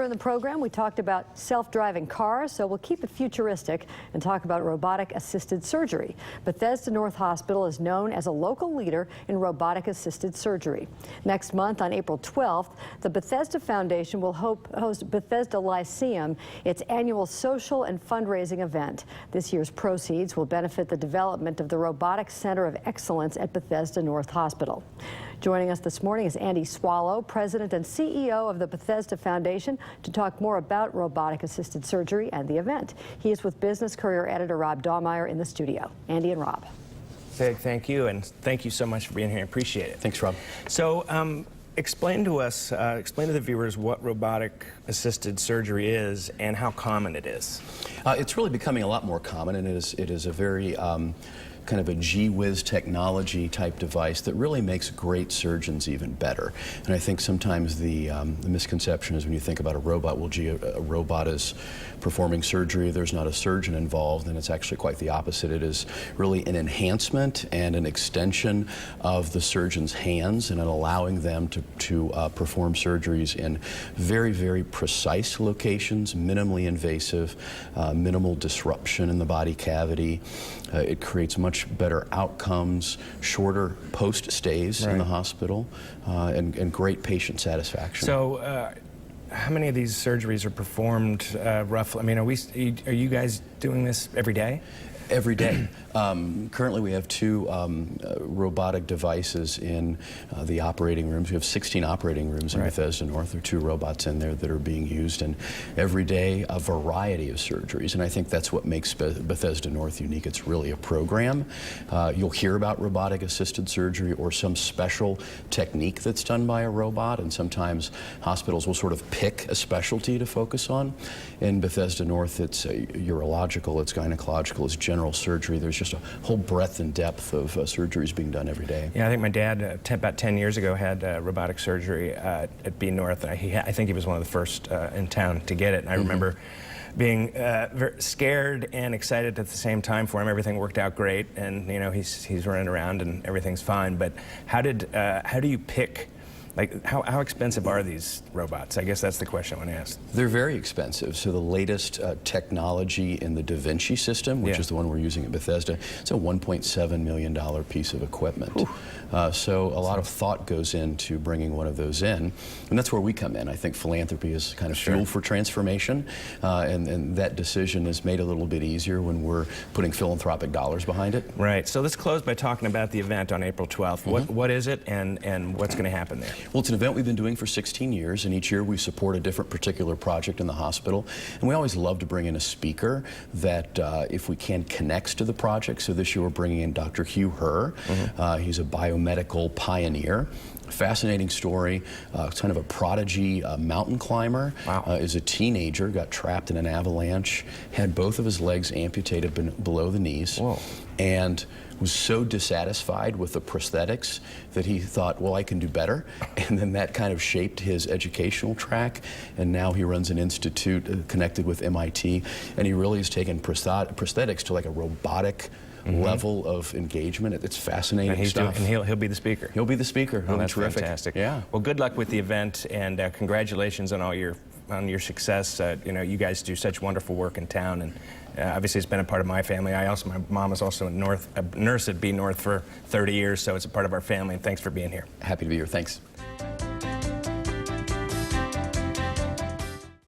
in the program, we talked about self-driving cars, so we'll keep it futuristic and talk about robotic-assisted surgery. Bethesda North Hospital is known as a local leader in robotic-assisted surgery. Next month, on April 12th, the Bethesda Foundation will host Bethesda Lyceum, its annual social and fundraising event. This year's proceeds will benefit the development of the Robotics Center of Excellence at Bethesda North Hospital. Joining us this morning is Andy Swallow, President and CEO of the Bethesda Foundation, to talk more about robotic-assisted surgery and the event. He is with Business Courier editor Rob Dahlmeyer in the studio. Andy and Rob. Thank you, and thank you so much for being here. I appreciate it. Thanks, Rob. So, explain to us, explain to the viewers what robotic-assisted surgery is and how common it is. It's really becoming a lot more common, and it is a very kind of a gee-whiz technology type device that really makes great surgeons even better. And I think sometimes the misconception is when you think about a robot, well, gee, a robot is performing surgery, there's not a surgeon involved, and it's actually quite the opposite. It is really an enhancement and an extension of the surgeon's hands and allowing them to perform surgeries in very, very precise locations, minimally invasive, minimal disruption in the body cavity. It creates much better outcomes, shorter post stays in the hospital, and great patient satisfaction. So, how many of these surgeries are performed roughly? I mean, are you guys doing this every day? Every day. Currently we have two robotic devices in the operating rooms. We have 16 operating rooms in Bethesda North. There are 2 robots in there that are being used, and every day a variety of surgeries. And I think that's what makes Bethesda North unique. It's really a program. You'll hear about robotic assisted surgery or some special technique that's done by a robot, and sometimes hospitals will sort of pick a specialty to focus on. In Bethesda North, it's urological, it's gynecological, it's general surgery. There's just a whole breadth and depth of surgeries being done every day. Yeah, I think my dad, about 10 years ago, had robotic surgery at B North. I think he was one of the first in town to get it. And I remember being very scared and excited at the same time for him. Everything worked out great, and you know he's running around and everything's fine. But how do you pick? Like, how expensive are these robots? I guess that's the question I want to ask. They're very expensive. So the latest technology in the Da Vinci system, which is the one we're using at Bethesda, it's a $1.7 million piece of equipment. So a lot of thought goes into bringing one of those in, and that's where we come in. I think philanthropy is kind of fuel for transformation, and that decision is made a little bit easier when we're putting philanthropic dollars behind it. Right. So let's close by talking about the event on April 12th. What is it, and what's going to happen there? Well, it's an event we've been doing for 16 years, and each year we support a different particular project in the hospital. And we always love to bring in a speaker that, if we can, connects to the project. So this year we're bringing in Dr. Hugh Herr. He's a biomedical pioneer. Fascinating story, kind of a prodigy mountain climber. Is a teenager, got trapped in an avalanche, had both of his legs amputated below the knees, and was so dissatisfied with the prosthetics that he thought, well, I can do better. And then that kind of shaped his educational track, and now he runs an institute connected with MIT, and he really has taken prosthetics to like a robotic level of engagement. It's fascinating stuff. And he'll be the speaker. He'll be the speaker. Oh, that's terrific. Fantastic. Yeah. Well, good luck with the event, and congratulations on all your success. You know, you guys do such wonderful work in town, and obviously it's been a part of my family. My mom is also a nurse at B North for 30 years, so it's a part of our family. And thanks for being here. Happy to be here. Thanks.